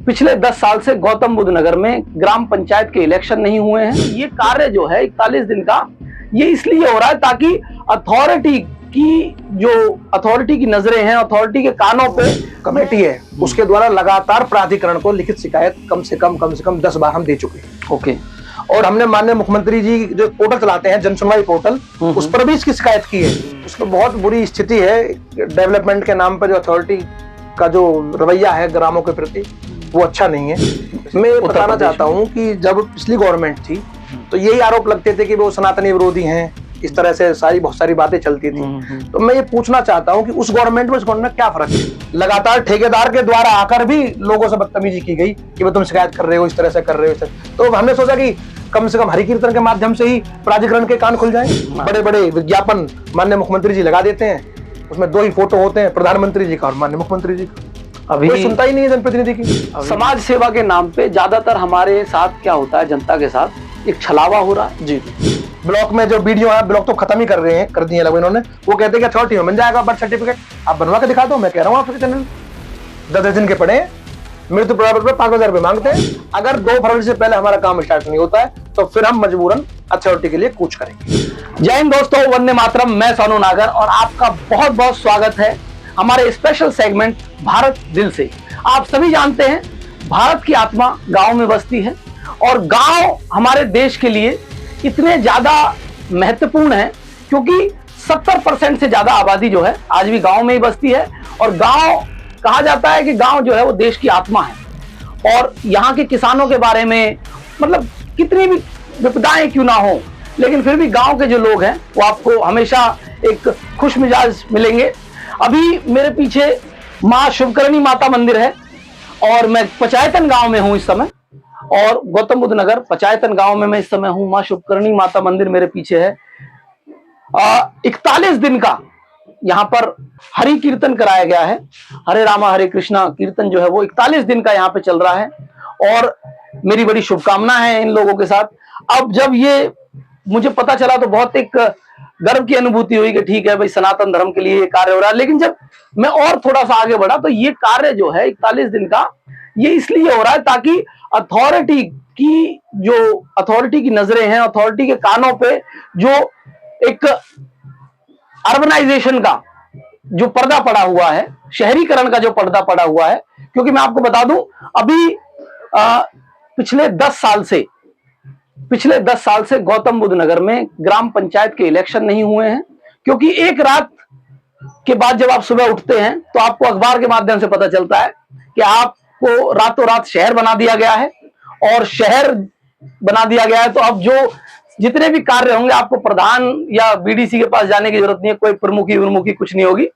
पिछले 10 साल से गौतम बुद्ध नगर में ग्राम पंचायत के इलेक्शन नहीं हुए हैं। ये कार्य जो है 41 दिन का, ये इसलिए हो रहा है ताकि अथॉरिटी की नजरें हैं, अथॉरिटी के कानों पे कमेटी है उसके द्वारा लगातार प्राधिकरण को लिखित शिकायत कम से कम 10 बार हम दे चुके हैं। ओके। और हमने माननीय मुख्यमंत्री जी जो पोर्टल चलाते हैं, जन सुनवाई पोर्टल, उस पर भी इसकी शिकायत की है। उसमें बहुत बुरी स्थिति है, डेवलपमेंट के नाम पर जो अथॉरिटी का जो रवैया है ग्रामों के प्रति वो अच्छा नहीं है। मैं ये बताना चाहता हूँ कि जब पिछली गवर्नमेंट थी तो यही आरोप लगते थे कि वो सनातनी विरोधी हैं, इस तरह से बहुत सारी बातें चलती थी। तो मैं ये पूछना चाहता हूँ कि उस गवर्नमेंट में इस गवर्नमेंट में क्या फर्क है। लगातार ठेकेदार के द्वारा आकर भी लोगों से बदतमीजी की गई कि वो तुम शिकायत कर रहे हो, इस तरह से कर रहे हो। तो हमने सोचा कि कम से कम हरि कीर्तन के माध्यम से ही प्राधिकरण के कान खुल जाएं। बड़े बड़े विज्ञापन माननीय मुख्यमंत्री जी लगा देते हैं, उसमें 2 ही फोटो होते हैं, प्रधानमंत्री जी का और माननीय मुख्यमंत्री जी का। अभी कोई सुनता ही नहीं है जनप्रतिनिधि की। समाज सेवा के नाम पे ज्यादातर हमारे साथ क्या होता है, जनता के साथ एक छलावा हो रहा है। जी, ब्लॉक में जो बीडीओ है, ब्लॉक तो खत्म ही कर रहे हैं, कर दिए लोग इन्होंने। वो कहते हैं कि अथॉरिटी में बन जाएगा बर्थ सर्टिफिकेट, आप बनवा के दिखा दो। मैं कह रहा हूँ आपके चैनल 10 दिन के पड़े, मृत्यु प्रमाण पत्र 5,000 रुपए मांगते हैं। अगर 2 फरवरी से पहले हमारा काम स्टार्ट नहीं होता है तो फिर हम मजबूरन अथॉरिटी के लिए कूच करेंगे। जय हिंद दोस्तों, वंदे मातरम। मैं सोनू नागर और आपका बहुत बहुत स्वागत है हमारे स्पेशल सेगमेंट भारत दिल से। आप सभी जानते हैं भारत की आत्मा गांव में बसती है और गांव हमारे देश के लिए इतने ज्यादा महत्वपूर्ण है क्योंकि 70% से ज्यादा आबादी जो है आज भी गांव में ही बसती है। और गांव, कहा जाता है कि गांव जो है वो देश की आत्मा है। और यहाँ के किसानों के बारे में, मतलब कितनी भी विपदाएं क्यों ना हो, लेकिन फिर भी गांव के जो लोग हैं वो आपको हमेशा एक खुश मिजाज मिलेंगे। अभी मेरे पीछे माँ शुभकर्णी माता मंदिर है और मैं पचायतन गांव में हूं इस समय, और गौतम बुद्ध नगर पचायतन गांव में मैं इस समय हूं। माँ शुभकर्णी माता मंदिर मेरे पीछे है। 41 दिन का यहाँ पर हरि कीर्तन कराया गया है। हरे रामा हरे कृष्णा कीर्तन जो है वो 41 दिन का यहाँ पे चल रहा है और मेरी बड़ी शुभकामना है इन लोगों के साथ। अब जब ये मुझे पता चला तो बहुत एक गर्व की अनुभूति हुई कि ठीक है भाई, सनातन धर्म के लिए ये कार्य हो रहा है। लेकिन जब मैं और थोड़ा सा आगे बढ़ा तो ये कार्य जो है 41 दिन का, ये इसलिए हो रहा है ताकि अथॉरिटी की नजरें हैं, अथॉरिटी के कानों पे जो एक अर्बनाइजेशन का जो पर्दा पड़ा हुआ है, शहरीकरण का जो पर्दा पड़ा हुआ है। क्योंकि मैं आपको बता दूं, अभी पिछले 10 साल से गौतम बुद्ध नगर में ग्राम पंचायत के इलेक्शन नहीं हुए हैं। क्योंकि एक रात के बाद जब आप सुबह उठते हैं तो आपको अखबार के माध्यम से पता चलता है कि आपको रातों रात शहर बना दिया गया है। और शहर बना दिया गया है तो अब जो जितने भी कार्य होंगे आपको प्रधान या बीडीसी के पास जाने की जरूरत नहीं है, कोई प्रमुखी कुछ नहीं होगी।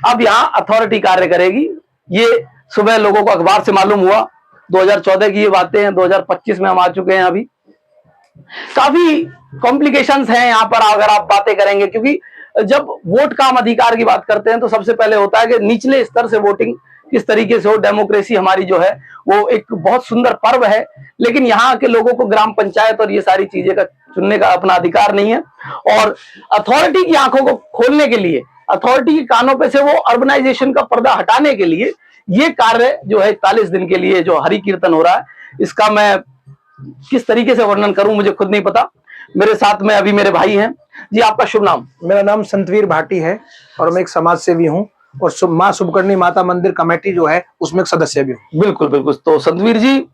अब यहाँ अथॉरिटी कार्य करेगी। ये सुबह लोगों को अखबार से मालूम हुआ। 2014 की ये बातें हैं, 2025 में हम आ चुके हैं। अभी काफी कॉम्प्लिकेशंस हैं यहाँ पर अगर आप बातें करेंगे, क्योंकि जब वोट काम अधिकार की बात करते हैं तो सबसे पहले होता है कि निचले स्तर से वोटिंग किस तरीके से हो। डेमोक्रेसी हमारी जो है वो एक बहुत सुंदर पर्व है, लेकिन यहाँ के लोगों को ग्राम पंचायत और ये सारी चीजें का चुनने का अपना अधिकार नहीं है। और अथॉरिटी की आंखों को खोलने के लिए, अथॉरिटी के कानों पे से वो अर्बनाइजेशन का पर्दा हटाने के लिए ये कार्य जो है 41 दिन के लिए जो हरि कीर्तन हो रहा है, इसका मैं किस तरीके से वर्णन करूं मुझे खुद नहीं पता। मेरे साथ में अभी मेरे भाई हैं। जी, आपका शुभ नाम? मेरा नाम संतवीर भाटी है और मैं एक समाज सेवी हूँ और माँ शुभकर्णी माता मंदिर कमेटी जो है उसमें एक सदस्य भी हूँ। बिल्कुल बिल्कुल। तो संतवीर जी,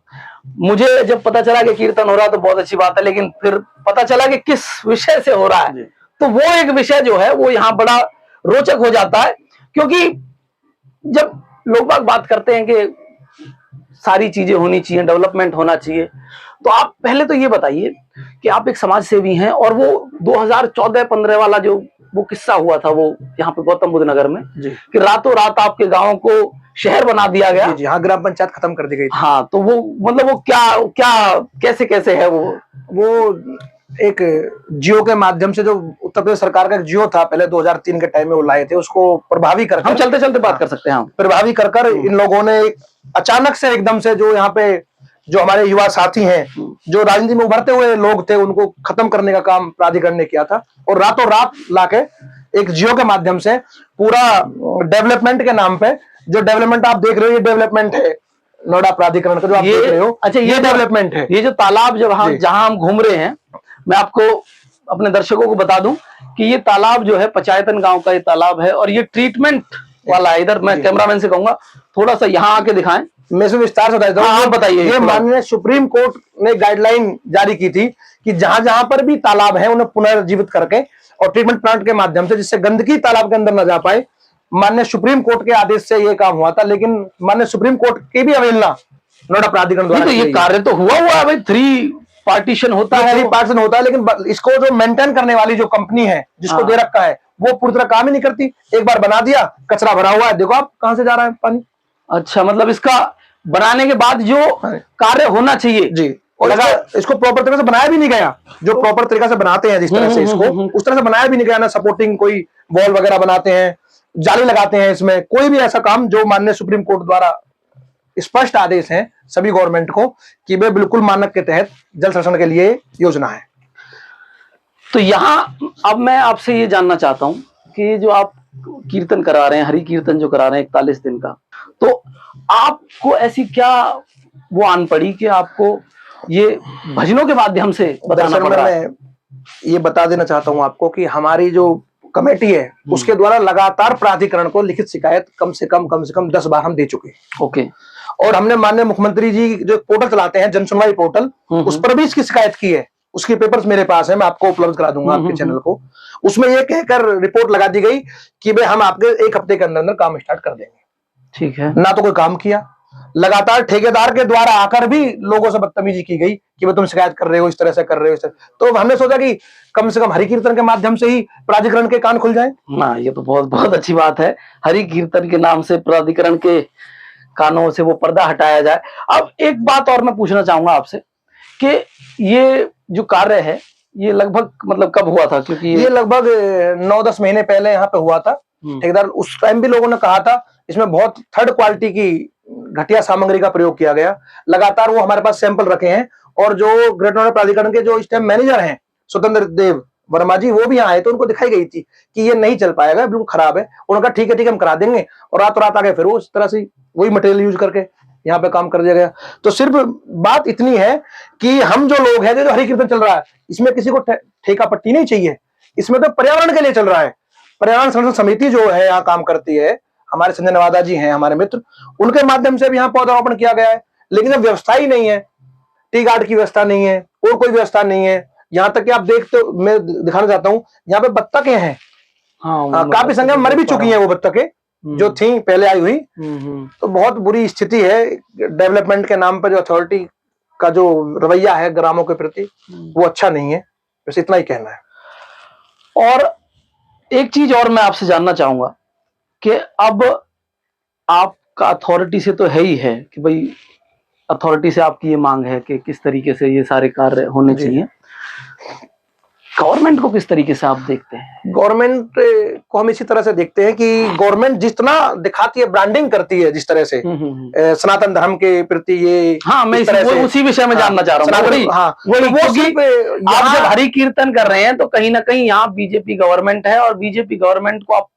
मुझे जब पता चला कि कीर्तन हो रहा है तो बहुत अच्छी बात है, लेकिन फिर पता चला कि किस विषय से हो रहा है तो वो एक विषय जो है वो यहाँ बड़ा रोचक हो जाता है। क्योंकि जब लोग बात करते हैं कि सारी चीजें होनी चाहिए, डेवलपमेंट होना चाहिए, तो आप पहले तो ये बताइए कि आप एक समाज सेवी हैं और वो 2014-15 वाला जो वो किस्सा हुआ था वो यहाँ पे गौतम बुद्ध नगर में कि रातों रात आपके गांव को शहर बना दिया गया। जी, हाँ, ग्राम पंचायत खत्म कर दी गई। हाँ, तो वो मतलब वो क्या कैसे है वो एक जियो के माध्यम से, जो उत्तर प्रदेश सरकार का एक जियो था पहले 2003 के टाइम में वो लाए थे, उसको प्रभावी कर, हम चलते चलते बात कर सकते हैं। प्रभावी कर इन लोगों ने अचानक से एकदम से जो यहाँ पे जो हमारे युवा साथी हैं, जो राजनीति में उभरते हुए लोग थे, उनको खत्म करने का काम प्राधिकरण ने किया था। और रातों रात लाके एक जियो के माध्यम से पूरा डेवलपमेंट के नाम पे, जो डेवलपमेंट आप देख रहे हो ये डेवलपमेंट है, नोएडा प्राधिकरण का जो आप देख रहे हो, अच्छा ये डेवलपमेंट है। ये जो तालाब जहां हम घूम रहे हैं, मैं आपको अपने दर्शकों को बता दूं कि ये तालाब जो है पचायतन गांव का ये तालाब है और ये ट्रीटमेंट वाला है। इधर मैं कैमरामैन से कहूंगा थोड़ा सा यहाँ आके दिखाएं, मैं इसमें विस्तार से बताता हूँ। हाँ, बताइए। ये माननीय सुप्रीम कोर्ट ने गाइडलाइन जारी की थी कि जहां जहां पर भी तालाब है उन्हें पुनर्जीवित करके और ट्रीटमेंट प्लांट के माध्यम से, जिससे गंदगी तालाब के अंदर न जा पाए, माननीय सुप्रीम कोर्ट के आदेश से ये काम हुआ था। लेकिन माननीय सुप्रीम कोर्ट की भी अवहेलना नोएडा प्राधिकरण द्वारा। तो ये कार्य तो हुआ है भाई, 3 पार्टीशन होता है, 3 पार्टीशन होता है, लेकिन इसको जो मेंटेन करने वाली जो कंपनी है जिसको दे रखा है वो पूरी तरह काम ही नहीं करती। एक बार बना दिया, कचरा भरा हुआ है, देखो आप कहां से जा रहा है पानी। अच्छा, मतलब इसका बनाने के बाद जो कार्य होना चाहिए जी, और इसको प्रॉपर तरीके से बनाया भी नहीं गया। जो प्रॉपर तरीके से बनाते हैं जिस तरह से इसको, उस तरह से बनाया भी नहीं गया। ना सपोर्टिंग कोई वॉल वगैरह बनाते हैं, जाली लगाते हैं, इसमें कोई भी ऐसा काम जो माननीय सुप्रीम कोर्ट द्वारा स्पष्ट आदेश है सभी गवर्नमेंट को कि वे बिल्कुल मानक के तहत जल संरक्षण के लिए योजना है। तो यहाँ अब मैं आपसे ये जानना चाहता हूं कि जो आप कीर्तन करा रहे हैं, हरि कीर्तन जो करा रहे हैं 41 दिन का, तो आपको ऐसी क्या वो आन पड़ी कि आपको ये भजनों के माध्यम से बताना पड़ रहा है? मैं ये बता देना चाहता हूं आपको कि हमारी जो कमेटी है उसके द्वारा लगातार प्राधिकरण को लिखित शिकायत कम से कम 10 बार हम दे चुके हैं। ओके। और हमने माननीय मुख्यमंत्री जी जो पोर्टल चलाते हैं, जन सुनवाई पोर्टल, उस पर भी इसकी शिकायत की है। उसके पेपर्स मेरे पास है, मैं आपको उपलब्ध करा दूंगा आपके चैनल को। उसमें ये कहकर रिपोर्ट लगा दी गई कि भाई हम आपके 1 हफ्ते के अंदर काम स्टार्ट कर देंगे। ठीक है। ना तो कोई काम किया, लगातार ठेकेदार के द्वारा आकर भी लोगों से बदतमीजी की गई कि भाई तुम शिकायत कर रहे हो, इस तरह से कर रहे हो, इस तरह। तो हमने सोचा कि कम से कम हरि कीर्तन के माध्यम से ही प्राधिकरण के कान खुल जाए। ना, ये तो बहुत बहुत अच्छी बात है, हरि कीर्तन के नाम से प्राधिकरण के कानों से वो पर्दा हटाया जाए। अब एक बात और मैं पूछना चाहूंगा आपसे कि ये जो कार्य है ये लगभग मतलब कब हुआ था? क्योंकि ये लगभग 9-10 महीने पहले यहाँ पे हुआ था। ठेकेदार उस टाइम भी लोगों ने कहा था इसमें बहुत थर्ड क्वालिटी की घटिया सामग्री का प्रयोग किया गया। लगातार वो हमारे पास सैंपल रखे हैं और जो ग्रेटर नोएडा प्राधिकरण के जो इस टाइम मैनेजर हैं स्वतंत्र देव वर्मा जी, वो भी यहाँ आए तो उनको दिखाई गई थी कि ये नहीं चल पाएगा, बिल्कुल खराब है। उन्होंने कहा ठीक है हम करा देंगे, और रातों रात आ गए फिर वो इस तरह से वही मटेरियल यूज करके यहाँ पे काम कर दिया गया। तो सिर्फ बात इतनी है कि हम जो लोग हैं, जो हरि कीर्तन चल रहा है, इसमें किसी को ठेका पट्टी नहीं चाहिए। इसमें तो पर्यावरण के लिए चल रहा है। पर्यावरण संरक्षण समिति जो है यहाँ काम करती है, हमारे संजय नवादा जी हैं हमारे मित्र, उनके माध्यम से भी यहाँ पौधारोपण किया गया है। लेकिन जब व्यवस्था ही नहीं है, टी गार्ड की व्यवस्था नहीं है और कोई व्यवस्था नहीं है, यहाँ तक कि आप देखते हो, मैं दिखाना चाहता हूँ, यहाँ पे बत्तखें हैं। काफी संख्या में मर भी चुकी हैं वो बत्तखें जो थी पहले आई हुई। तो बहुत बुरी स्थिति है। डेवलपमेंट के नाम पर जो अथॉरिटी का जो रवैया है ग्रामों के प्रति, वो अच्छा नहीं है। बस इतना ही कहना है। और एक चीज और मैं आपसे जानना चाहूंगा कि अब आपका अथॉरिटी से तो है ही है कि भाई अथॉरिटी से आपकी ये मांग है कि किस तरीके से ये सारे कार्य होने चाहिए, गवर्नमेंट को किस तरीके से आप देखते हैं? गवर्नमेंट को हम इसी तरह से देखते हैं कि गवर्नमेंट जितना दिखाती है, ब्रांडिंग करती है जिस तरह से सनातन धर्म के प्रति, ये हाँ, मैं उसी विषय में जानना चाह रहा हूँ। आप जब हरि कीर्तन कर रहे हैं तो कहीं ना कहीं यहाँ बीजेपी गवर्नमेंट है, और बीजेपी गवर्नमेंट को आप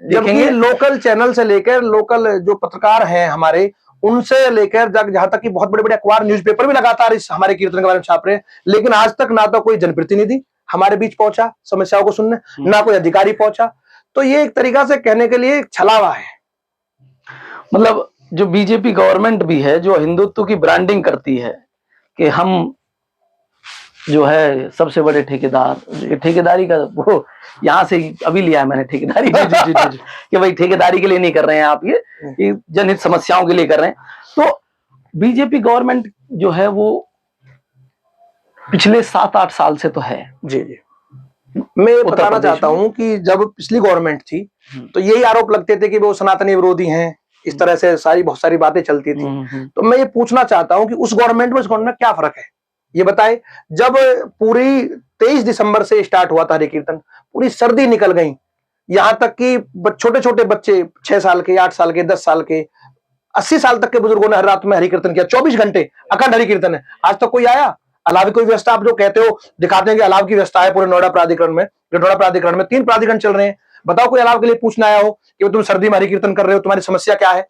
देखेंगे लोकल चैनल से लेकर लोकल जो पत्रकार हैं हमारे, उनसे लेकर जहां तक कि बहुत बड़े बड़े अखबार, न्यूज़पेपर भी लगातार इस हमारे कीर्तन के बारे में छाप रहे हैं। लेकिन आज तक ना तो कोई जनप्रतिनिधि हमारे बीच पहुंचा समस्याओं को सुनने, ना कोई अधिकारी पहुंचा। तो ये एक तरीका से कहने के लिए छलावा है। मतलब जो बीजेपी गवर्नमेंट भी है, जो हिंदुत्व की ब्रांडिंग करती है कि हम जो है सबसे बड़े ठेकेदार, ठेकेदारी का वो यहाँ से अभी लिया है मैंने ठेकेदारी कि भाई ठेकेदारी के लिए नहीं कर रहे हैं आप, ये जनहित समस्याओं के लिए कर रहे हैं। तो बीजेपी गवर्नमेंट जो है वो पिछले 7-8 साल से तो है। जी मैं बताना चाहता हूं कि जब पिछली गवर्नमेंट थी तो यही आरोप लगते थे कि वो सनातनी विरोधी हैं, इस तरह से बहुत सारी बातें चलती थी। तो मैं ये पूछना चाहता हूं कि उस गवर्नमेंट में इस गवर्नमेंट में क्या फर्क है, ये बताए। जब पूरी 23 दिसंबर से स्टार्ट हुआ था हरि कीर्तन, पूरी सर्दी निकल गई, यहाँ तक कि छोटे छोटे बच्चे 6 साल के, 8 साल के, 10 साल के, 80 साल तक के बुजुर्गों ने हर रात में हरि कीर्तन किया। 24 घंटे अखंड हरि कीर्तन है। आज तक कोई आया? अलाव की कोई व्यवस्था, आप जो कहते हो दिखाते हैं कि अलाव की व्यवस्था है पूरे नोएडा प्राधिकरण में, जो नोएडा प्राधिकरण में 3 प्राधिकरण चल रहे हैं, बताओ कोई अलाव के लिए पूछना आया हो कि तुम सर्दी में हरि कीर्तन कर रहे हो, तुम्हारी समस्या क्या है?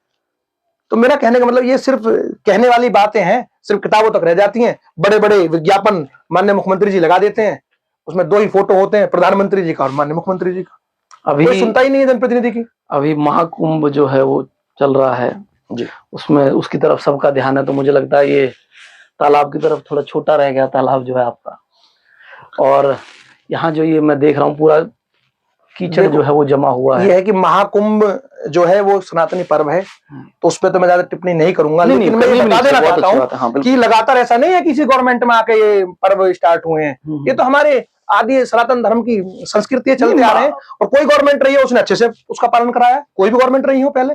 तो मेरा कहने का मतलब ये सिर्फ कहने वाली बातें हैं, सिर्फ किताबों तक रह जाती हैं। बड़े बड़े विज्ञापन माननीय मुख्यमंत्री जी लगा देते हैं, उसमें 2 ही फोटो होते हैं, प्रधानमंत्री जी का और माननीय मुख्यमंत्री जी का। अभी कोई सुनता ही नहीं है जनप्रतिनिधि की। अभी महाकुंभ जो है वो चल रहा है जी, उसमें उसकी तरफ सबका ध्यान है, तो मुझे लगता है ये तालाब की तरफ थोड़ा छोटा रह गया तालाब जो है आपका। और यहाँ जो ये मैं देख रहा हूँ पूरा कीचड़ जो है वो जमा हुआ है। ये है कि महाकुंभ जो है वो सनातनी पर्व है, तो उस पर तो मैं ज्यादा टिप्पणी नहीं करूंगा, लेकिन मैं ये बता देना चाहता हूँ कि लगातार ऐसा नहीं है किसी गवर्नमेंट में आके ये पर्व स्टार्ट हुए हैं। ये तो हमारे आदि सनातन धर्म की संस्कृति चलते आ रहे हैं, और कोई गवर्नमेंट रही है उसने अच्छे से उसका पालन कराया। कोई भी गवर्नमेंट रही हो पहले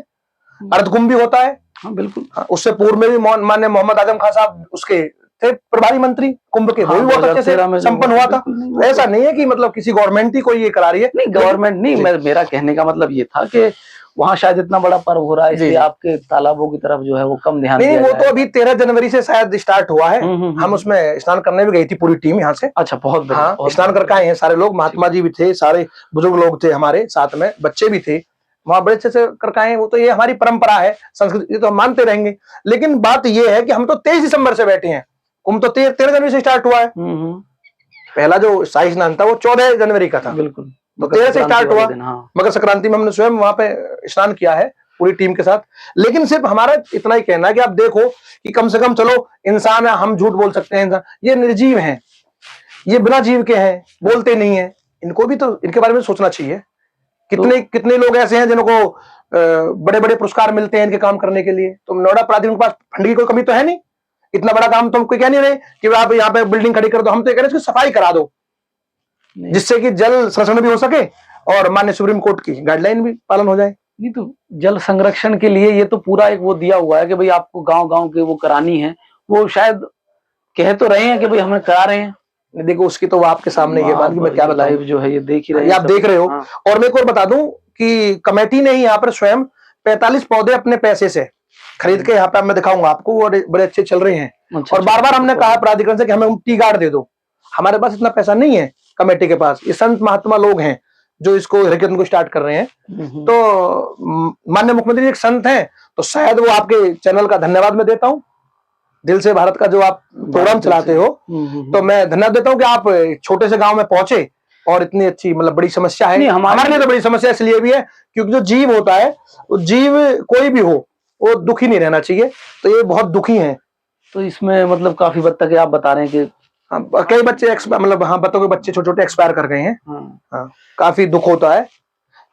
अर्धकुंभ भी होता है। हाँ बिल्कुल। उससे पूर्व में भी माननीय मोहम्मद आजम खान साहब उसके थे प्रभारी मंत्री कुंभ के, वो भी बहुत अच्छे से संपन्न हुआ था। ऐसा नहीं है कि मतलब किसी गवर्नमेंट ही कोई ये करा रही है। नहीं गवर्नमेंट नहीं, मेरा कहने का मतलब ये था कि वहाँ शायद इतना बड़ा पर्व हो रहा है इसलिए आपके तालाबों की तरफ जो है वो कम ध्यान नहीं, वो तो अभी 13 जनवरी से शायद स्टार्ट हुआ है। हम उसमें स्नान करने भी गई थी पूरी टीम यहाँ से। अच्छा, बहुत बढ़िया। हाँ, स्नान करके आए हैं सारे लोग, महात्मा जी भी थे, सारे बुजुर्ग लोग थे हमारे साथ में, बच्चे भी थे, वहां बड़े अच्छे से करके आए हैं। वो तो ये हमारी परंपरा है, संस्कृति, तो हम मानते रहेंगे। लेकिन बात ये है कि हम तो 23 दिसंबर से बैठे हैं, कुंभ तो 13 जनवरी से स्टार्ट हुआ है। पहला जो शाही स्नान था वो 14 जनवरी का था। बिल्कुल, तो 13 से स्टार्ट हुआ। मकर संक्रांति में हमने स्वयं वहां पे स्नान किया है पूरी टीम के साथ। लेकिन सिर्फ हमारा इतना ही कहना है कि आप देखो कि कम से कम चलो इंसान है, हम झूठ बोल सकते हैं, इंसान ये निर्जीव हैं, ये बिना जीव के हैं, बोलते नहीं है, इनको भी तो इनके बारे में सोचना चाहिए। कितने लोग ऐसे हैं जिनको बड़े बड़े पुरस्कार मिलते हैं इनके काम करने के लिए। तो नोएडा प्राधिकरण के पास फंड की कोई कमी तो है नहीं, इतना बड़ा काम तो हम कोई कह नहीं रहे कि आप यहाँ पे बिल्डिंग खड़ी कर दो, हम तो कह रहे हैं सफाई करा दो जिससे कि जल संरक्षण भी हो सके और माननीय सुप्रीम कोर्ट की गाइडलाइन भी पालन हो जाए। नहीं तो जल संरक्षण के लिए ये तो पूरा एक वो दिया हुआ है कि भाई आपको गांव-गांव के वो करानी है, वो शायद कह तो रहे हैं कि भाई हमें करा रहे हैं। देखो उसकी तो आपके सामने ये बात कि मैं क्या बताऊं, लाइव जो है ये देख ही रहे हैं, आप देख रहे हो। और मैं एक और बता दूं कि कमेटी ने ही यहाँ पर स्वयं 45 पौधे अपने पैसे से खरीद के यहाँ पे मैं दिखाऊंगा आपको, वो बड़े अच्छे चल रहे हैं। और बार बार हमने कहा प्राधिकरण से कि हमें टी गार्ड दे दो, हमारे पास इतना पैसा नहीं है कमेटी के पास। ये संत महात्मा लोग हैं जो इसको हरकत को स्टार्ट कर रहे हैं। तो माननीय मुख्यमंत्री एक संत हैं, तो शायद वो आपके चैनल का धन्यवाद मैं देता हूँ दिल से। भारत का जो आप प्रोग्राम चलाते हो, तो मैं धन्यवाद देता हूँ कि आप छोटे से गांव में पहुंचे और इतनी अच्छी मतलब बड़ी समस्या है हमारे लिए। तो बड़ी समस्या इसलिए भी है क्योंकि जो जीव होता है, वो जीव कोई भी हो वो दुखी नहीं रहना चाहिए, तो ये बहुत दुखी हैं। तो इसमें मतलब काफी हद तक आप बता रहे हैं कि कई बच्चे मतलब बच्चों के बच्चे छोटे छोटे एक्सपायर कर गए हैं। हाँ, काफी दुख होता है।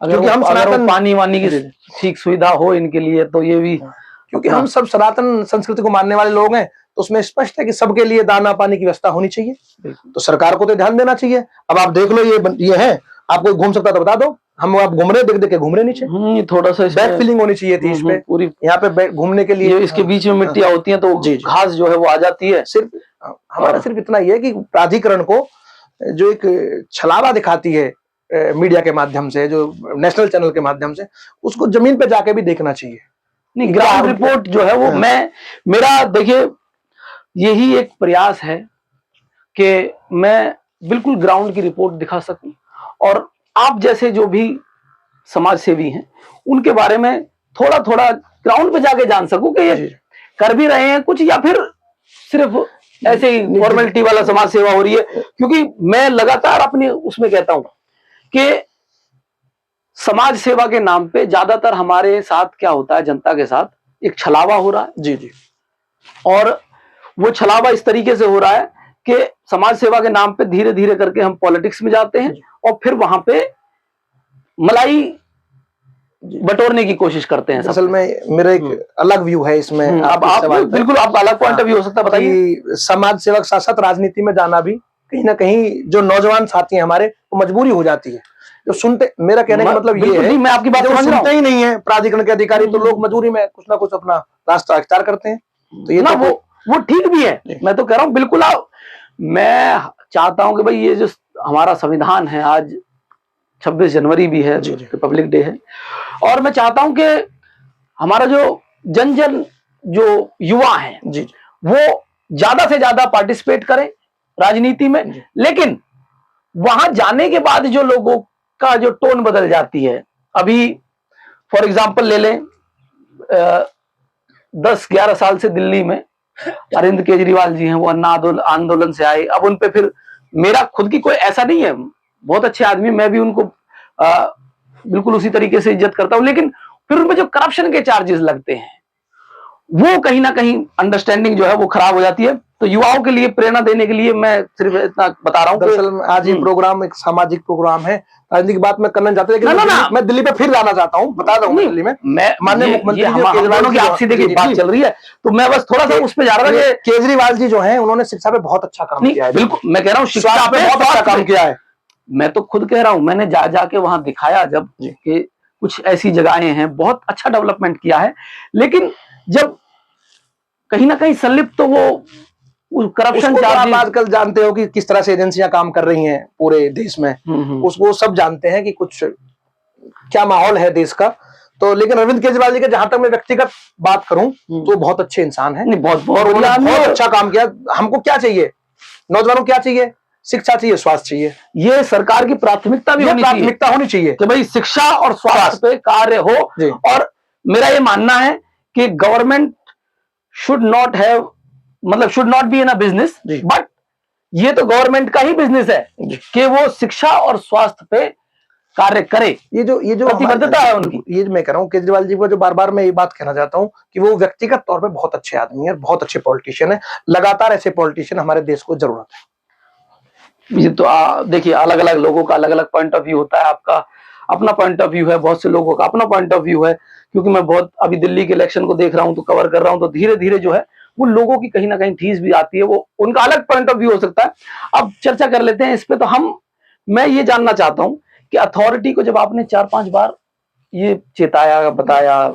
क्योंकि हम सनातन पानी वानी की ठीक सुविधा हो इनके लिए, तो ये भी क्योंकि हम सब सनातन संस्कृति को मानने वाले लोग हैं, तो उसमें स्पष्ट है कि सबके लिए दाना पानी की व्यवस्था होनी चाहिए। तो सरकार को तो ध्यान देना चाहिए। अब आप देख लो ये है, आप कोई घूम सकता तो बता दो, हम आप घूम रहे देख देख के घूम रहे नीचे। थोड़ा सा बैक फीलिंग होनी चाहिए थी इसमें पूरी, यहाँ पे घूमने के लिए इसके बीच में मिट्टियां होती हैं तो घास जो है वो आ जाती है। सिर्फ हमारा सिर्फ इतना ही है कि प्राधिकरण को जो एक छलावा दिखाती है मीडिया के माध्यम से, जो नेशनल चैनल के माध्यम से, उसको जमीन पे जाके भी देखना चाहिए। नहीं, ग्राउंड रिपोर्ट जो है वो मेरा देखिए यही एक प्रयास है कि मैं बिल्कुल ग्राउंड की रिपोर्ट दिखा सकूं और आप जैसे जो भी समाज सेवी हैं उनके बारे में थोड़ा थोड़ा ग्राउंड पे जाके जान सकूं कि ये कर भी रहे हैं कुछ या फिर सिर्फ ऐसे ही फॉर्मेलिटी वाला समाज सेवा हो रही है। क्योंकि मैं लगातार अपने उसमें कहता हूं कि समाज सेवा के नाम पे ज्यादातर हमारे साथ क्या होता है, जनता के साथ एक छलावा हो रहा है। जी। और वो छलावा इस तरीके से हो रहा है कि समाज सेवा के नाम पे धीरे धीरे करके हम पॉलिटिक्स में जाते हैं और फिर वहां पे मलाई बटोरने की कोशिश करते हैं। असल में मेरा एक अलग व्यू है इसमें। आप बिल्कुल आपका अलग पॉइंट ऑफ व्यू हो सकता है, बताइए। समाज सेवक साथ साथ राजनीति में जाना भी कहीं ना कहीं जो नौजवान साथी हैं हमारे, वो मजबूरी हो जाती है। जो सुनते, मेरा कहने का मतलब ये है, मैं आपकी बात सुनते ही नहीं है प्राधिकरण के अधिकारी, तो लोग मजबूरी में कुछ ना कुछ अपना रास्ता अख्तियार करते हैं। तो ये ना वो ठीक भी है, मैं तो कह रहा हूँ बिल्कुल। मैं चाहता हूं कि भाई ये जो हमारा संविधान है, आज 26 जनवरी भी है, रिपब्लिक डे है, और मैं चाहता हूं कि हमारा जो जन जो युवा हैं वो ज्यादा से ज्यादा पार्टिसिपेट करें राजनीति में। लेकिन वहां जाने के बाद जो लोगों का जो टोन बदल जाती है, अभी फॉर एग्जांपल ले लें 10-11 साल से दिल्ली में अरविंद केजरीवाल जी हैं, वो अन्ना आंदोलन से आए। अब उन पे फिर मेरा खुद की कोई ऐसा नहीं है, बहुत अच्छे आदमी, मैं भी उनको बिल्कुल उसी तरीके से इज्जत करता हूं, लेकिन फिर उन पे जो करप्शन के चार्जेस लगते हैं वो कहीं ना कहीं अंडरस्टैंडिंग जो है वो खराब हो जाती है। तो युवाओं के लिए प्रेरणा देने के लिए मैं सिर्फ इतना बता रहा हूँ। दरअसल आज ये प्रोग्राम एक सामाजिक प्रोग्राम है, राजनीति की बात मैं करना चाहता हूँ, लेकिन मैं दिल्ली पे फिर जाना चाहता हूँ, बता दूं दिल्ली में माननीय मुख्यमंत्री केजरीवाल की आपसी देखिए बात चल रही है, तो मैं बस थोड़ा सा उस पर जा रहा था कि केजरीवाल जी जो है उन्होंने शिक्षा पे बहुत अच्छा काम किया है। बिल्कुल, मैं कह रहा हूँ शिक्षा पे बहुत अच्छा काम किया है। मैं तो खुद कह रहा हूं, मैंने जाके वहां दिखाया जब कि कुछ ऐसी जगहें हैं, बहुत अच्छा डेवलपमेंट किया है, लेकिन जब कहीं ना कहीं संलिप्त तो वो करप्शन आप आजकल जानते हो कि किस तरह से एजेंसियां काम कर रही हैं पूरे देश में, उसको सब जानते हैं कि कुछ क्या माहौल है देश का। तो लेकिन अरविंद केजरीवाल जी के जहां तक मैं व्यक्तिगत बात करूं तो बहुत अच्छे इंसान है, बहुत अच्छा काम किया। हमको क्या चाहिए, नौजवानों को क्या चाहिए? शिक्षा चाहिए, स्वास्थ्य चाहिए। ये सरकार की प्राथमिकता भी होनी चाहिए कि भाई शिक्षा और स्वास्थ्य पे कार्य हो। और मेरा ये मानना है कि गवर्नमेंट शुड नॉट हैव, मतलब should not be in a business, but ये तो गवर्नमेंट का ही बिजनेस है कि वो शिक्षा और स्वास्थ्य पे कार्य करे। ये जो प्रतिबद्धता है उनकी, ये मैं कह रहा हूँ केजरीवाल जी को जो बार बार मैं ये बात कहना चाहता हूँ कि वो व्यक्तिगत तौर पे बहुत अच्छे आदमी है, बहुत अच्छे पॉलिटिशियन है। लगातार ऐसे पॉलिटिशियन हमारे देश को जरूरत है। ये तो देखिए, अलग अलग लोगों का अलग अलग पॉइंट ऑफ व्यू होता है, आपका अपना पॉइंट ऑफ व्यू है, बहुत से लोगों का अपना पॉइंट ऑफ व्यू है। क्योंकि मैं बहुत अभी दिल्ली के इलेक्शन को देख रहा हूं, तो कवर कर रहा हूं, तो धीरे धीरे जो है वो लोगों की कहीं ना कहीं ठीस भी आती है, वो उनका अलग पॉइंट ऑफ व्यू हो सकता है। अब चर्चा कर लेते हैं इस पे। तो मैं ये जानना चाहता हूं कि अथॉरिटी को जब आपने 4-5 बार ये चेताया, बताया,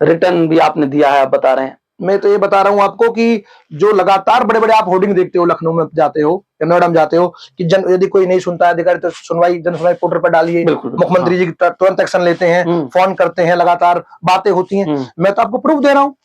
रिटर्न भी आपने दिया है, आप बता रहे हैं, मैं तो ये बता रहा हूं आपको कि जो लगातार बड़े बड़े आप होर्डिंग देखते हो, लखनऊ में जाते हो या नोएडा में जाते हो कि यदि कोई नहीं सुनता है अधिकारी तो जन सुनवाई पोर्टल पर डालिए, मुख्यमंत्री जी तुरंत एक्शन लेते हैं, फोन करते हैं, लगातार बातें होती हैं। मैं तो आपको प्रूफ दे रहा हूँ,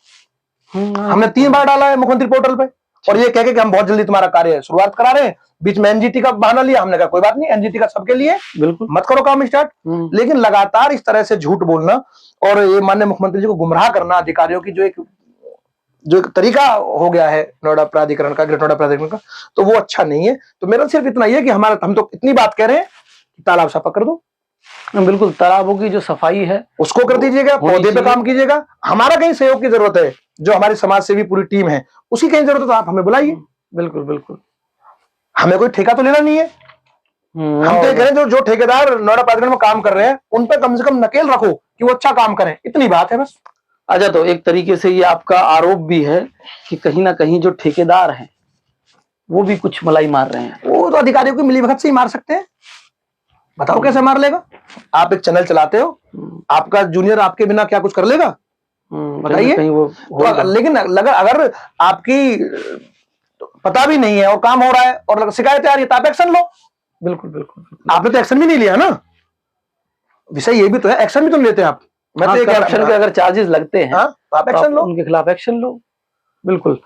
हमने 3 बार डाला है मुख्यमंत्री पोर्टल पे, और ये कह के कि हम बहुत जल्दी तुम्हारा कार्य शुरुआत करा रहे हैं। बीच में एनजीटी का बहाना लिया, हमने कहा कोई बात नहीं, एनजीटी का सबके लिए, बिल्कुल मत करो काम स्टार्ट। लेकिन लगातार इस तरह से झूठ बोलना और ये माननीय मुख्यमंत्री जी को गुमराह करना, अधिकारियों की जो एक तरीका हो गया है नोएडा प्राधिकरण का, ग्रेटर नोएडा प्राधिकरण का, तो वो अच्छा नहीं है। तो मेरा सिर्फ इतना ही है कि हम तो इतनी बात कह रहे हैं कि तालाब सफा कर दो। बिल्कुल, तालाबों की जो सफाई है उसको कर दीजिएगा, पौधे पे काम कीजिएगा। हमारा कहीं सहयोग की जरूरत है, जो हमारी समाज सेवी पूरी टीम है उसी कहीं जरूरत है तो आप हमें बुलाइए। बिल्कुल बिल्कुल, हमें कोई ठेका तो लेना नहीं है। हम तो कह रहे हैं जो ठेकेदार नोएडा प्राधिकरण में काम कर रहे हैं उन पर कम से कम नकेल रखो कि वो अच्छा काम करें, इतनी बात है बस। अच्छा, तो एक तरीके से ये आपका आरोप भी है कि कहीं ना कहीं जो ठेकेदार हैं वो भी कुछ मलाई मार रहे हैं। वो तो अधिकारियों की मिलीभगत से ही मार सकते हैं, बताओ कैसे मार लेगा? आप एक चैनल चलाते हो, आपका जूनियर आपके बिना क्या कुछ कर लेगा? बताइए। तो लेकिन अगर आपकी पता भी नहीं है और काम हो रहा है और शिकायत आ रही है तो आप एक्शन लो। बिल्कुल बिल्कुल, आपने तो एक्शन भी नहीं लिया ना, विषय ये भी तो है, एक्शन भी तो लेते हैं आप। मैं तो करप्शन के अगर चार्जेस लगते हैं तो आप एक्शन लो, उनके खिलाफ एक्शन लो। बिल्कुल।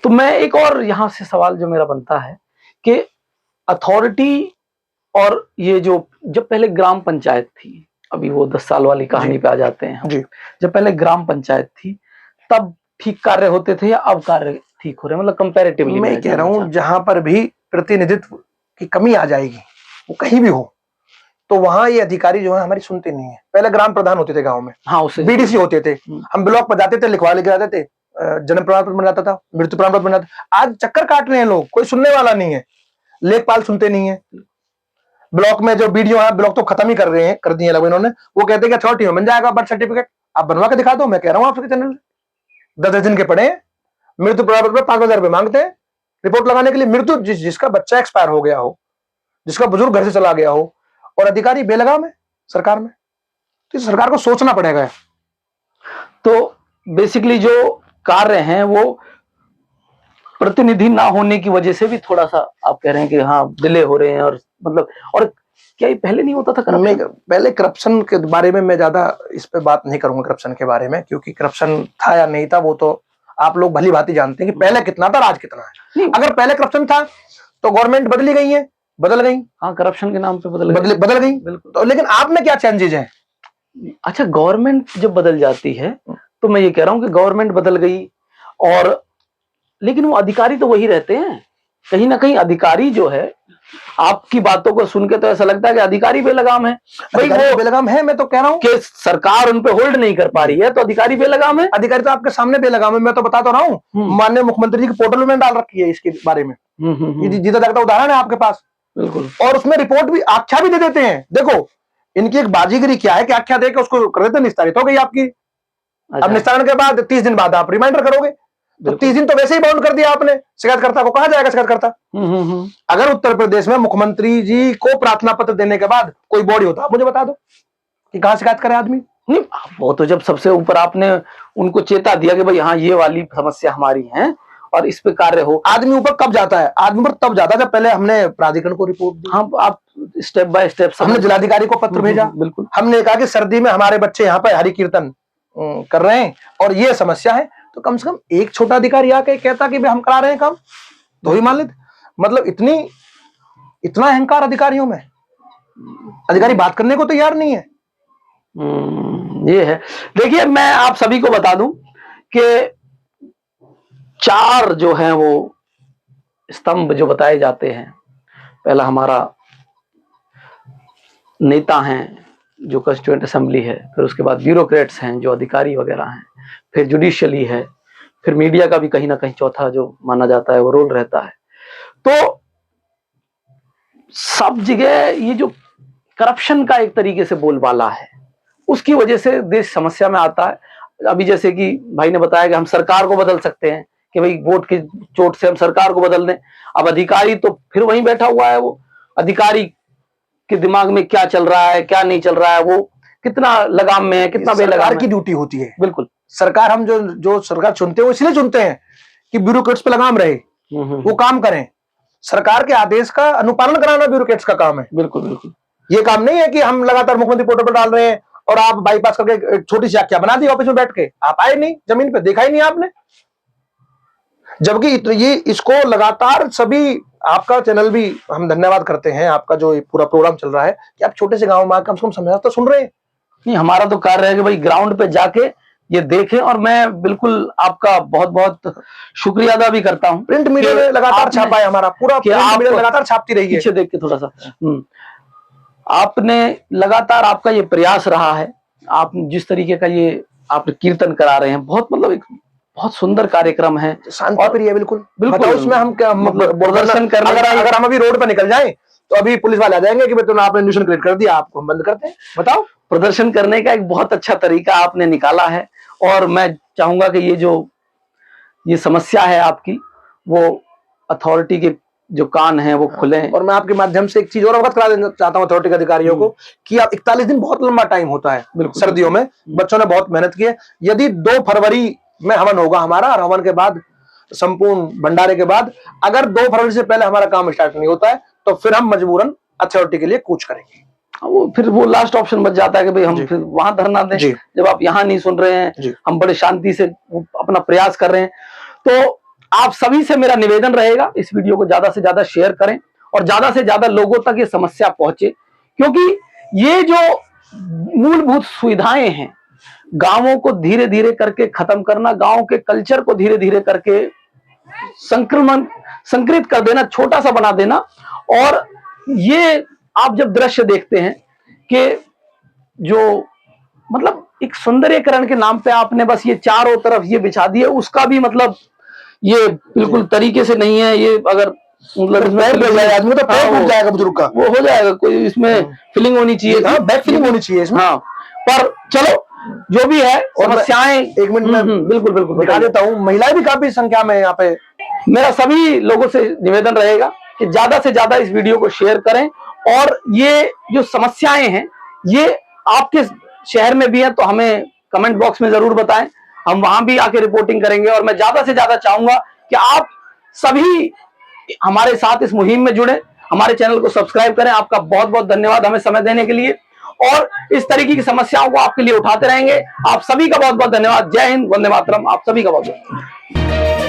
तो मैं एक और यहां से सवाल जो मेरा बनता है कि अथॉरिटी और ये जो जब पहले ग्राम पंचायत थी, अभी वो 10 साल वाली कहानी पे आ जाते हैं जी। जब पहले ग्राम पंचायत थी तब ठीक कार्य होते थे या अब कार्य ठीक हो रहे हैं, मतलब कंपैरेटिवली? मैं कह रहा हूं जहां पर भी प्रतिनिधित्व की कमी आ जाएगी, वो कहीं भी हो, तो वहां ये अधिकारी जो है हमारी सुनते नहीं है। पहले ग्राम प्रधान होते थे गांव में, हाँ, उससे बीडीसी होते थे, हम ब्लॉक पर जाते थे, लिखवा लेके आते थे, जन्म प्रमाण पत्र बन जाता था, मृत्यु प्रमाण पत्र बन जाता था। आज चक्कर काट रहे हैं लोग, कोई सुनने वाला नहीं है, लेखपाल सुनते नहीं है। ब्लॉक में जो बीडीओ है, ब्लॉक तो खत्म ही कर दिए लोग इन्होंने। वो कहते हैं कि अथॉरिटी में बन जाएगा बर्थ सर्टिफिकेट, आप बनवा के दिखा दो। मैं कह रहा हूँ आपके चैनल 10 दिन के पड़े, मृत्यु प्रमाण पत्र 5,000 रुपए मांगते हैं रिपोर्ट लगाने के लिए। मृत्यु जिसका बच्चा एक्सपायर हो गया हो, जिसका बुजुर्ग घर से चला गया हो, और अधिकारी बेलगाम है सरकार में, तो सरकार को सोचना पड़ेगा। तो बेसिकली जो कार्य हैं वो प्रतिनिधि ना होने की वजह से भी थोड़ा सा आप कह रहे हैं कि हाँ डिले हो रहे हैं, और मतलब और क्या ये पहले नहीं होता था करप्शन? पहले करप्शन के बारे में मैं ज्यादा इस पे बात नहीं करूंगा करप्शन के बारे में, क्योंकि करप्शन था या नहीं था वो तो आप लोग भली भांति जानते हैं कि पहले कितना था, आज कितना है। अगर पहले करप्शन था तो गवर्नमेंट बदल गई। हाँ, करप्शन के नाम पे बदल गई। बिल्कुल। तो लेकिन आप में क्या चेंजेज है? अच्छा, गवर्नमेंट जब बदल जाती है तो मैं ये कह रहा हूं कि गवर्नमेंट बदल गई, और लेकिन वो अधिकारी तो वही रहते हैं। कहीं ना कहीं अधिकारी जो है, आपकी बातों को सुन के तो ऐसा लगता है कि अधिकारी बेलगाम है। भाई वो बेलगाम है, मैं तो कह रहा हूँ कि सरकार उन पे होल्ड नहीं कर पा रही है, तो अधिकारी बेलगाम है। अधिकारी तो आपके सामने बेलगाम है, मैं तो बता तो रहा हूँ। माननीय मुख्यमंत्री जी की पोर्टल में डाल रखी है इसके बारे में, जीता जागता उदाहरण है आपके पास। बिल्कुल। और उसमें रिपोर्ट भी, आख्या भी दे देते हैं। देखो इनकी एक बाजीगरी क्या है कि आख्या दे के उसको कर देते, निस्तारित हो गई आपकी। अब निस्तारण के बाद 30 दिन बाद आप रिमाइंडर करोगे, तो 30 दिन तो वैसे ही बाउंड कर दिया आपने। शिकायतकर्ता को कहा जाएगा शिकायतकर्ता। अगर उत्तर प्रदेश में मुख्यमंत्री जी को प्रार्थना पत्र देने के बाद कोई बॉडी होता, आप मुझे बता दो कि कहां शिकायत करे आदमी। नहीं, वो तो जब सबसे ऊपर आपने उनको चेता दिया कि भाई हाँ ये वाली समस्या हमारी है और इस पे कार्य हो। आदमी ऊपर कब जाता है? आदमी ऊपर तब जाता है जब पहले हमने प्राधिकरण को रिपोर्ट दी। हाँ, आप स्टेप बाय स्टेप, हमने जिलाधिकारी को पत्र भेजा। बिल्कुल। हमने कहा कि सर्दी में हमारे बच्चे यहाँ पे हरि कीर्तन कर रहे हैं और ये समस्या है, तो कम से कम एक छोटा अधिकारी आके कहता कि हम करा रहे हैं काम, तो ही मान लेते। मतलब इतना अहंकार अधिकारियों में, अधिकारी बात करने को तैयार नहीं है। ये है। देखिए, मैं आप सभी को बता दूं कि 4 जो हैं वो स्तंभ जो बताए जाते हैं। पहला हमारा नेता हैं जो कॉन्स्टिट्यूएंट असेंबली है, फिर उसके बाद ब्यूरोक्रेट्स हैं जो अधिकारी वगैरह हैं, फिर जुडिशियली है, फिर मीडिया का भी कहीं ना कहीं चौथा जो माना जाता है वो रोल रहता है। तो सब जगह ये जो करप्शन का एक तरीके से बोलबाला है, उसकी वजह से देश समस्या में आता है। अभी जैसे कि भाई ने बताया कि हम सरकार को बदल सकते हैं, कि भाई वोट की चोट से हम सरकार को बदल दें। अब अधिकारी तो फिर वहीं बैठा हुआ है, वो अधिकारी के दिमाग में क्या चल रहा है क्या नहीं चल रहा है, वो कितना लगाम में है कितना बेलगाम की ड्यूटी होती है। बिल्कुल। सरकार, हम जो सरकार चुनते हैं वो इसलिए चुनते हैं कि ब्यूरोक्रेट्स पे लगाम रहे, वो काम करें। सरकार के आदेश का अनुपालन कराना ब्यूरोक्रेट्स का काम है। बिल्कुल बिल्कुल। ये काम नहीं है कि हम लगातार मुख्यमंत्री पोर्टल पर डाल रहे हैं और आप बाईपास करके छोटी सी आख्या बना दी ऑफिस में बैठ के, आप आए नहीं जमीन पे, देखा ही नहीं आपने। जबकि ये इसको लगातार सभी, आपका चैनल भी हम धन्यवाद करते हैं, आपका जो पूरा प्रोग्राम चल रहा है कि आप छोटे से गांव में कम से कम समझा तो सुन रहे हैं। नहीं, हमारा तो कार्य है कि भाई ग्राउंड पे जाके ये देखें, और मैं बिल्कुल आपका बहुत बहुत शुक्रिया अदा भी करता हूं। प्रिंट मीडिया में लगातार छापा है, हमारा पूरा प्रिंट मीडिया लगातार छापती रही है। पीछे देख के थोड़ा सा, आपने लगातार, आपका ये प्रयास रहा है। आप जिस तरीके का ये आप कीर्तन करा रहे हैं, बहुत मतलब एक बहुत सुंदर कार्यक्रम है, शांति प्रिय। बिल्कुल बिल्कुल। उसमें हम क्या मतलब प्रदर्शन करने, अगर हम अभी रोड पर निकल जाएं तो अभी पुलिस वाले आ जाएंगे कि तुमने आपने न्यूशन क्रिएट कर दिया, आपको हम बंद करते हैं। बताओ, प्रदर्शन करने का एक बहुत अच्छा तरीका आपने निकाला है, और मैं चाहूंगा कि ये समस्या है आपकी, वो अथॉरिटी के जो कान हैं वो खुले। और मैं आपके माध्यम से एक चीज और अवगत करा देना चाहता हूँ अथॉरिटी के अधिकारियों को कि आप 41 दिन बहुत लंबा टाइम होता है। सर्दियों में बच्चों ने बहुत मेहनत की है। यदि 2 फरवरी में हवन होगा हमारा, और हवन के बाद संपूर्ण भंडारे के बाद अगर 2 फरवरी से पहले हमारा काम स्टार्ट नहीं होता है, तो फिर हम मजबूरन अथॉरिटी के लिए कूच करेंगे। फिर वो लास्ट ऑप्शन बच जाता है कि भाई हम फिर वहां धरना दें, जब आप यहाँ नहीं सुन रहे हैं। हम बड़े शांति से अपना प्रयास कर रहे हैं। तो आप सभी से मेरा निवेदन रहेगा, इस वीडियो को ज्यादा से ज्यादा शेयर करें और ज्यादा से ज्यादा लोगों तक ये समस्या पहुंचे, क्योंकि ये जो मूलभूत सुविधाएं हैं, गांवों को धीरे धीरे करके खत्म करना, गांव के कल्चर को धीरे धीरे करके संकृत कर देना, छोटा सा बना देना। और ये आप जब दृश्य देखते हैं कि जो मतलब एक सौंदर्यीकरण के नाम पे आपने बस ये चारों तरफ ये बिछा दिया, उसका भी मतलब ये बिल्कुल तरीके से नहीं है। ये अगर मतलब इसमें आदमी तो पैर टूट जाएगा बुजुर्ग का, वो हो जाएगा। कोई इसमें फीलिंग होनी चाहिए, बैक फीलिंग होनी चाहिए इसमें। हाँ, पर चलो जो भी है, समस्याएं 1 मिनट में बिल्कुल बिल्कुल बता देता हूँ। महिलाएं भी काफी संख्या में यहाँ पे। मेरा सभी लोगों से निवेदन रहेगा कि ज्यादा से ज्यादा इस वीडियो को शेयर करें, और ये जो समस्याएं हैं ये आपके शहर में भी है तो हमें कमेंट बॉक्स में जरूर बताएं, हम वहां भी आके रिपोर्टिंग करेंगे। और मैं ज्यादा से ज्यादा चाहूंगा कि आप सभी हमारे साथ इस मुहिम में जुड़े, हमारे चैनल को सब्सक्राइब करें। आपका बहुत बहुत धन्यवाद हमें समय देने के लिए, और इस तरीके की समस्याओं को आपके लिए उठाते रहेंगे। आप सभी का बहुत बहुत धन्यवाद। जय हिंद, वंदे मातरम। आप सभी का बहुत बहुत